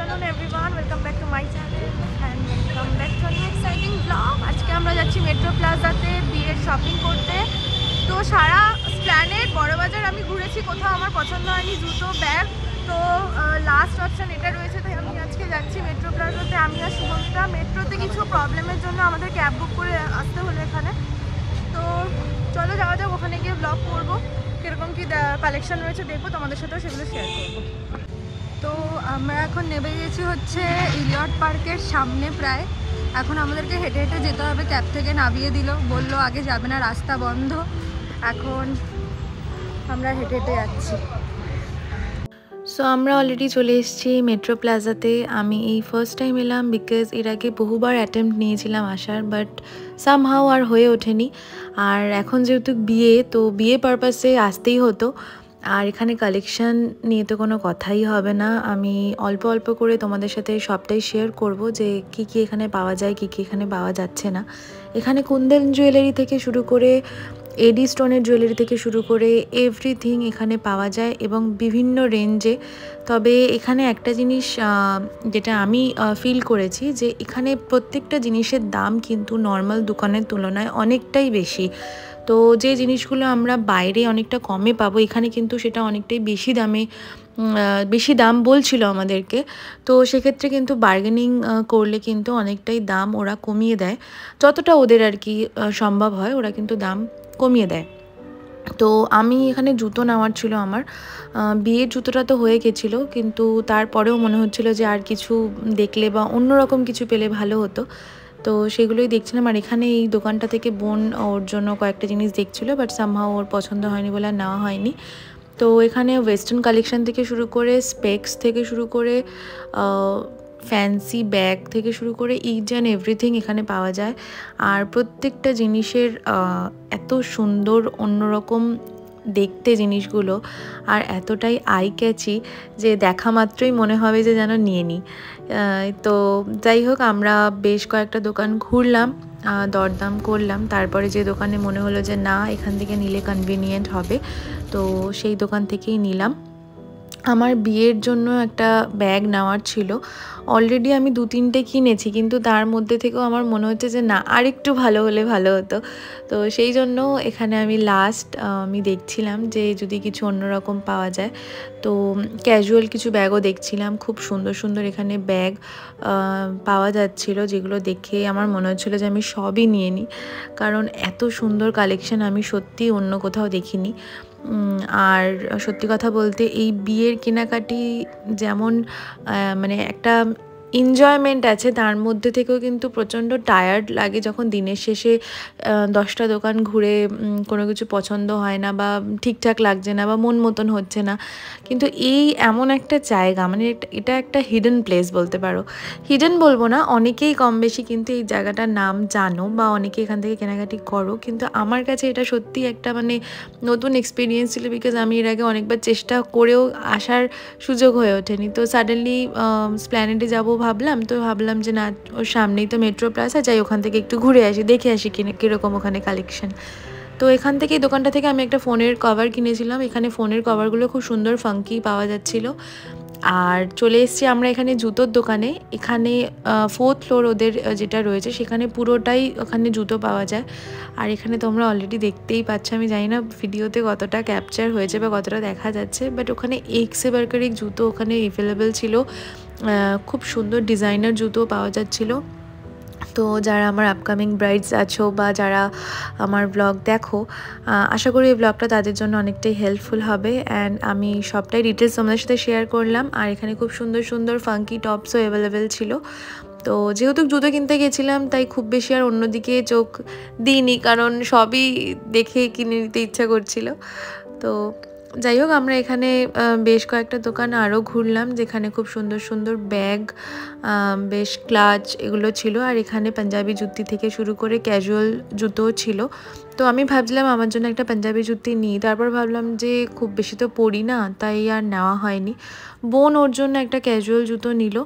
afternoon everyone, welcome back to my channel and welcome back to a new exciting vlog. আজকে আমরা যাচ্ছি metro প্লাজাতে বিয়ের shopping করতে। তো সারা প্ল্যানেট বড়বাজার আমি ঘুরেছি, কোথাও আমার পছন্দ হয়নি জুতো ব্যাগ, তো লাস্ট অপশন এটা রয়েছে, তাই আমি আজকে যাচ্ছি মেট্রো প্লাজাতে। আমি আর শুভমিতা মেট্রোতে কিছু প্রবলেমের জন্য আমাদের ক্যাব বুক করে আসতে হলো এখানে। তো চলো যাওয়া যাক, ওখানে গিয়ে ব্লগ করবো, কীরকম কী কালেকশন রয়েছে দেখবো, তোমাদের সাথেও সেগুলো শেয়ার করবো। তো আমরা এখন নেমে গেছি হচ্ছে ইলিয়ট পার্কের সামনে প্রায়। এখন আমাদেরকে হেঁটে হেঁটে যেতে হবে, ক্যাব থেকে নামিয়ে দিল, বললো আগে যাবে না, রাস্তা বন্ধ। এখন আমরা হেঁটে হেঁটে যাচ্ছি। সো আমরা অলরেডি চলে এসেছি মেট্রো প্লাজাতে। আমি এই ফার্স্ট টাইম এলাম, বিকজ এর আগে বহুবার অ্যাটেম্প্ট নিয়েছিলাম আসার, বাট সামহাও আর হয়ে ওঠেনি। আর এখন যেহেতু বিয়ে, তো বিয়ে পারপাসে আসতেই হতো। আর এখানে কালেকশান নিয়ে তো কোনো কথাই হবে না, আমি অল্প অল্প করে তোমাদের সাথে সবটাই শেয়ার করব যে কি কি এখানে পাওয়া যায়, কি কি এখানে পাওয়া যাচ্ছে না। এখানে কুন্দন জুয়েলারি থেকে শুরু করে এডি স্টোনের জুয়েলারি থেকে শুরু করে এভরিথিং এখানে পাওয়া যায় এবং বিভিন্ন রেঞ্জে। তবে এখানে একটা জিনিস যেটা আমি ফিল করেছি, যে এখানে প্রত্যেকটা জিনিসের দাম কিন্তু নর্মাল দোকানের তুলনায় অনেকটাই বেশি। তো যে জিনিসগুলো আমরা বাইরে অনেকটা কমে পাবো, এখানে কিন্তু সেটা অনেকটাই বেশি দাম বলছিল আমাদেরকে। তো সেক্ষেত্রে কিন্তু বার্গেনিং করলে কিন্তু অনেকটাই দাম ওরা কমিয়ে দেয়, যতটা ওদের আর কি সম্ভব হয় ওরা কিন্তু দাম কমিয়ে দেয়। তো আমি এখানে জুতো নেওয়ার ছিল আমার, বিয়ের জুতোটা তো হয়ে গেছিলো, কিন্তু তারপরেও মনে হচ্ছিলো যে আর কিছু দেখলে বা অন্যরকম কিছু পেলে ভালো হতো। তো সেগুলোই দেখছিলাম। আর এখানে এই দোকানটা থেকে বোন ওর জন্য কয়েকটা জিনিস দেখছিলো, বাট সামহাও ওর পছন্দ হয়নি বলে আর নেওয়া হয়নি। তো এখানে ওয়েস্টার্ন কালেকশন থেকে শুরু করে স্পেক্স থেকে শুরু করে ফ্যান্সি ব্যাগ থেকে শুরু করে ইচ অ্যান্ড এভরিথিং এখানে পাওয়া যায়। আর প্রত্যেকটা জিনিসের এত সুন্দর অন্যরকম দেখতে জিনিসগুলো, আর এতটাই আই ক্যাচি যে দেখা মাত্রই মনে হবে যে যেন নিয়ে নিই। তো যাই হোক, আমরা বেশ কয়েকটা দোকান ঘুরলাম, দরদাম করলাম, তারপরে যে দোকানে মনে হলো যে না এখান থেকে নিলে কনভিনিয়েন্ট হবে, তো সেই দোকান থেকেই নিলাম। আমার বিয়ের জন্য একটা ব্যাগ নেওয়ার ছিল, অলরেডি আমি 2-3টে কিনেছি, কিন্তু তার মধ্যে থেকেও আমার মনে হচ্ছে যে না আরেকটু ভালো হলে ভালো হতো। তো সেই জন্য এখানে আমি আমি দেখছিলাম যে যদি কিছু অন্যরকম পাওয়া যায়। তো ক্যাজুয়াল কিছু ব্যাগও দেখছিলাম, খুব সুন্দর সুন্দর এখানে ব্যাগ পাওয়া যাচ্ছিল, যেগুলো দেখে আমার মনে হচ্ছিলো যে আমি সবই নিয়ে নিই, কারণ এত সুন্দর কালেকশন আমি সত্যি অন্য কোথাও দেখিনি। আর সত্যি কথা বলতে এই বিয়ের কেনাকাটি যেমন মানে একটা এনজয়মেন্ট আছে, তার মধ্যে থেকেও কিন্তু প্রচণ্ড টায়ার্ড লাগে যখন দিনের শেষে 10টা দোকান ঘুরে কোনো কিছু পছন্দ হয় না, বা ঠিকঠাক লাগছে না, বা মন মতন হচ্ছে না। কিন্তু এই এমন একটা জায়গা, মানে এটা একটা হিডেন প্লেস বলতে পারো, হিডেন বলবো না, অনেকেই কম বেশি কিন্তু এই জায়গাটার নাম জানো, বা অনেকে এখান থেকে কেনাকাটি করো, কিন্তু আমার কাছে এটা সত্যি একটা মানে নতুন এক্সপিরিয়েন্স ছিল, বিকজ আমি এর আগে অনেকবার চেষ্টা করেও আসার সুযোগ হয়ে ওঠেনি। তো সাডেনলি স্প্ল্যানেডে যাবো ভাবলাম, তো ভাবলাম যে না ওর সামনেই তো মেট্রো প্লাজা, যাই ওখান থেকে একটু ঘুরে আসি, দেখে আসি কীরকম ওখানে কালেকশন। তো এখান থেকে এই দোকানটা থেকে আমি একটা ফোনের কভার কিনেছিলাম, এখানে ফোনের কভারগুলো খুব সুন্দর ফাঙ্কি পাওয়া যাচ্ছিলো। আর চলে এসেছি আমরা এখানে জুতোর দোকানে। এখানে 4th ফ্লোর ওদের যেটা রয়েছে, সেখানে পুরোটাই ওখানে জুতো পাওয়া যায়। আর এখানে তোমরা অলরেডি দেখতেই পাচ্ছ, আমি জানি না ভিডিওতে কতটা ক্যাপচার হয়েছে বা কতটা দেখা যাচ্ছে, বাট ওখানে এক্সে বার্কারিক জুতো ওখানে অ্যাভেলেবেল ছিল, খুব সুন্দর ডিজাইনার জুতো পাওয়া যাচ্ছিলো। তো যারা আমার আপকামিং ব্রাইডস আছো বা যারা আমার ব্লগ দেখো, আশা করি এই ব্লগটা তাদের জন্য অনেকটাই হেল্পফুল হবে। অ্যান্ড আমি সবটাই ডিটেলস তোমাদের সাথে শেয়ার করলাম। আর এখানে খুব সুন্দর সুন্দর ফাঙ্কি টপসও অ্যাভেলেবেল ছিল। তো যেহেতু জুতো কিনতে গেছিলাম, তাই খুব বেশি আর অন্যদিকে চোখ দিইনি, কারণ সবই দেখে কিনে নিতে ইচ্ছা করছিল। তো যাই হোক, আমরা এখানে বেশ কয়েকটা দোকান আরও ঘুরলাম, যেখানে খুব সুন্দর সুন্দর ব্যাগ, বেশ ক্লাচ এগুলো ছিল। আর এখানে পাঞ্জাবি জুতি থেকে শুরু করে ক্যাজুয়াল জুতোও ছিল। তো আমি ভাবছিলাম আমার জন্য একটা পাঞ্জাবি জুতি নিই, তারপর ভাবলাম যে খুব বেশি তো পরি না, তাই আর নেওয়া হয়নি। বোন ওর জন্য একটা ক্যাজুয়াল জুতো নিল,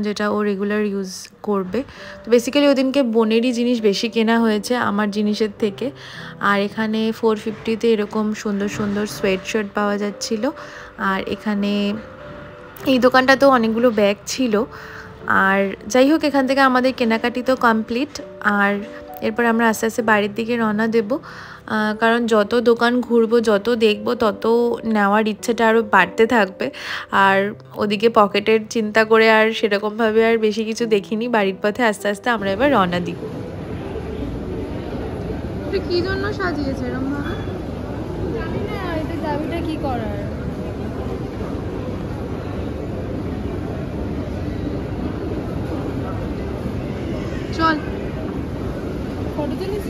যেটা ও রেগুলার ইউজ করবে। তো বেসিক্যালি ওদিনকে বোনেরই জিনিস বেশি কেনা হয়েছে আমার জিনিসের থেকে। আর এখানে 450-তে এরকম সুন্দর সুন্দর সোয়েট শার্ট পাওয়া যাচ্ছিল। আর এখানে এই দোকানটাতেও অনেকগুলো ব্যাগ ছিল। আর যাই হোক, এখান থেকে আমাদের কেনাকাটি তো কমপ্লিট। আর এরপর আমরা আস্তে আস্তে বাড়ির দিকে রওনা দেব, কারণ যত দোকান ঘুরবো, যত দেখবো, তত নেওয়ার ইচ্ছেটা আরও বাড়তে থাকবে। আর ওদিকে পকেটের চিন্তা করে আর সেরকমভাবে আর বেশি কিছু দেখিনি। বাড়ির পথে আস্তে আস্তে আমরা এবার রওনা দিব। কি জন্য সাজিয়েছে এরকম ভাবে জানি না, এটা চাবিটা কি করার। চল photo তুলিস।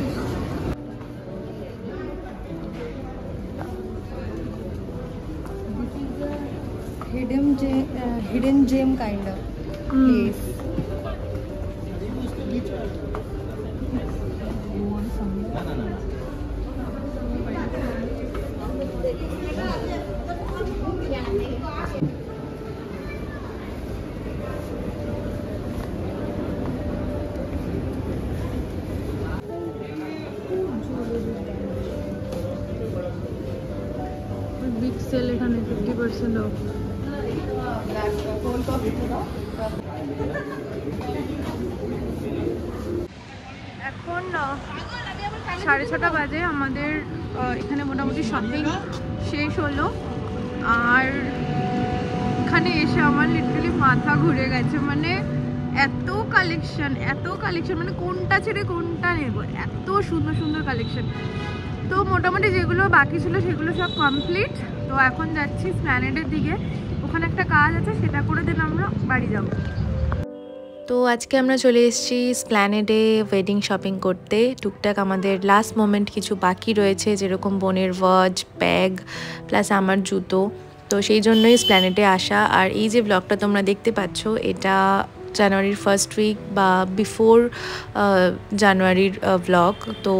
Hidden gem kind of place. Big sale এখানে 50% off। এখন 6:30 বাজে, আমাদের এখানে মোটামুটি শপিং শেষ হলো। আর এখানে এসে আমার লিটারালি মাথা ঘুরে গেছে। মানে এত কালেকশন মানে কোনটা ছেড়ে কোনটা নেব, এত সুন্দর সুন্দর কালেকশন। তো মোটামুটি যেগুলো বাকি ছিল সেগুলো সব কমপ্লিট। তো এখন যাচ্ছি স্প্ল্যানেডের দিকে, ওখানে একটা কাজ আছে, সেটা করে দিন আমরা বাড়ি যাব। তো আজকে আমরা চলে এসেছি স্প্ল্যানেডে ওয়েডিং শপিং করতে। টুকটাক আমাদের লাস্ট মোমেন্ট কিছু বাকি রয়েছে, যেরকম বোনের ওয়াচ, ব্যাগ প্লাস আমার জুতো। তো সেই জন্যই স্প্ল্যানেডে আসা। আর এই যে ব্লগটা তোমরা দেখতে পাচ্ছ, এটা জানুয়ারির ফার্স্ট উইক বা বিফোর জানুয়ারির ব্লগ। তো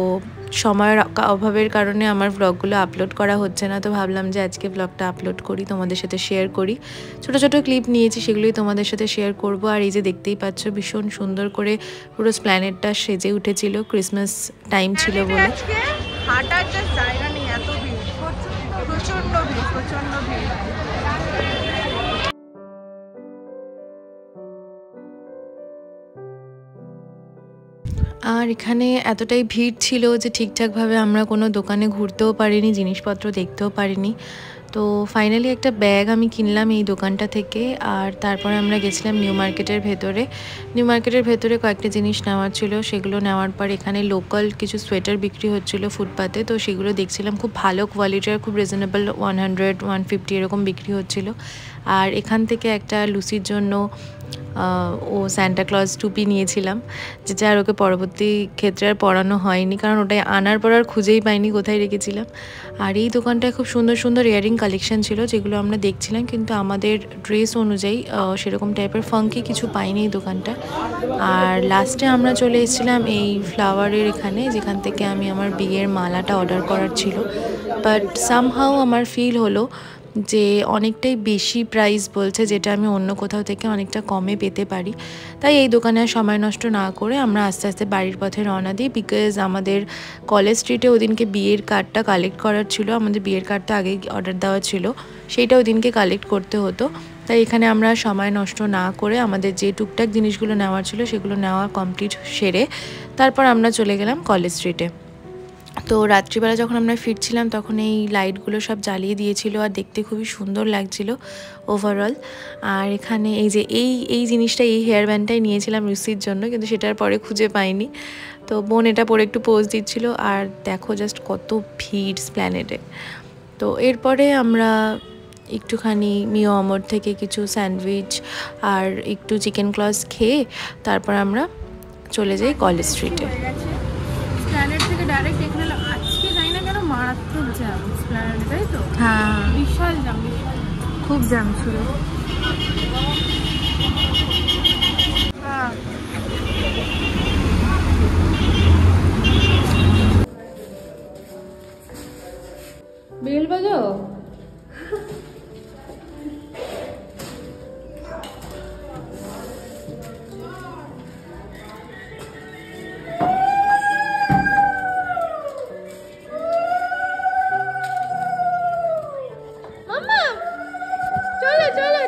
সময়ের অভাবের কারণে আমার ব্লগগুলো আপলোড করা হচ্ছে না। তো ভাবলাম যে আজকে ব্লগটা আপলোড করি, তোমাদের সাথে শেয়ার করি। ছোট ছোট ক্লিপ নিয়েছি, সেগুলোই তোমাদের সাথে শেয়ার করব। আর এই যে দেখতেই পাচ্ছ, ভীষণ সুন্দর করে পুরো স্প্ল্যানেডটা সেজে উঠেছিল, ক্রিসমাস টাইম ছিল বলে। হাঁটার জায়গা নেই, এত ভিড়, প্রচন্ড ভিড়। আর এখানে এতটাই ভিড় ছিল যে ঠিকঠাকভাবে আমরা কোনো দোকানে ঘুরতেও পারিনি, জিনিসপত্র দেখতেও পারিনি। তো ফাইনালি একটা ব্যাগ আমি কিনলাম এই দোকানটা থেকে। আর তারপরে আমরা গেছিলাম নিউ মার্কেটের ভেতরে কয়েকটা জিনিস নেওয়ার ছিল। সেগুলো নেওয়ার পর এখানে লোকাল কিছু সোয়েটার বিক্রি হচ্ছিল ফুটপাতে। তো সেগুলো দেখছিলাম, খুব ভালো কোয়ালিটির, খুব রিজনেবল, 100-150 এরকম বিক্রি হচ্ছিল। আর এখান থেকে একটা লুসির জন্য ও স্যান্টা ক্লজ টুপি নিয়েছিলাম, যেটা আর ওকে পরবর্তী ক্ষেত্রে আর পরানো হয়নি, কারণ ওটাই আনার পর আর খুঁজেই পাইনি কোথায় রেখেছিলাম। আর এই দোকানটায় খুব সুন্দর সুন্দর ইয়ারিং কালেকশন ছিল, যেগুলো আমরা দেখছিলাম, কিন্তু আমাদের ড্রেস অনুযায়ী সেরকম টাইপের ফাঙ্কি কিছু পাইনি এই দোকানটা। আর লাস্টে আমরা চলে এসেছিলাম এই ফ্লাওয়ারের এখানে, যেখান থেকে আমি আমার বিয়ের মালাটা অর্ডার করার ছিল। বাট সামহাউ আমার ফিল হলো যে অনেকটাই বেশি প্রাইস বলছে, যেটা আমি অন্য কোথাও থেকে অনেকটা কমে পেতে পারি। তাই এই দোকানে আর সময় নষ্ট না করে আমরা আস্তে আস্তে বাড়ির পথে রওনা দিই। বিকজ আমাদের কলেজ স্ট্রিটে ওদিনকে বিয়ের কার্ডটা কালেক্ট করার ছিল, আমাদের বিয়ের কার্ডটা আগেই অর্ডার দেওয়া ছিল, সেইটা ওদিনকে কালেক্ট করতে হতো। তাই এখানে আমরা সময় নষ্ট না করে আমাদের যে টুকটাক জিনিসগুলো নেওয়ার ছিল সেগুলো নেওয়া কমপ্লিট সেরে তারপর আমরা চলে গেলাম কলেজ স্ট্রিটে। তো রাত্রিবেলা যখন আমরা ফিরছিলাম তখন এই লাইটগুলো সব জ্বালিয়ে দিয়েছিল, আর দেখতে খুবই সুন্দর লাগছিল ওভারঅল। আর এখানে এই যে এই জিনিসটা, এই হেয়ার ব্যান্ডটাই নিয়েছিলাম রুচির জন্য, কিন্তু সেটার পরে খুঁজে পাইনি। তো বোন এটা পরে একটু পোজ দিচ্ছিল। আর দেখো জাস্ট কত ভিড় স্প্ল্যানেডে। তো এরপরে আমরা একটুখানি মিও অমর থেকে কিছু স্যান্ডউইচ আর একটু চিকেন ক্লজ খেয়ে তারপর আমরা চলে যাই কলেজ স্ট্রিটে। স্প্ল্যানেড থেকে ডাইরেক্ট এখানে আজকে যাই না কেন, মারাত্মক জ্যাম স্প্ল্যানেডে, তাই তো? হ্যাঁ, বিশাল জ্যাম, খুব জ্যাম ছিল। বেল বাজাও। চলো চলো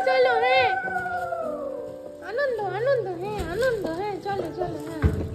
আনন্দ, হ্যাঁ আনন্দ, হ্যাঁ চলো চলো, হ্যাঁ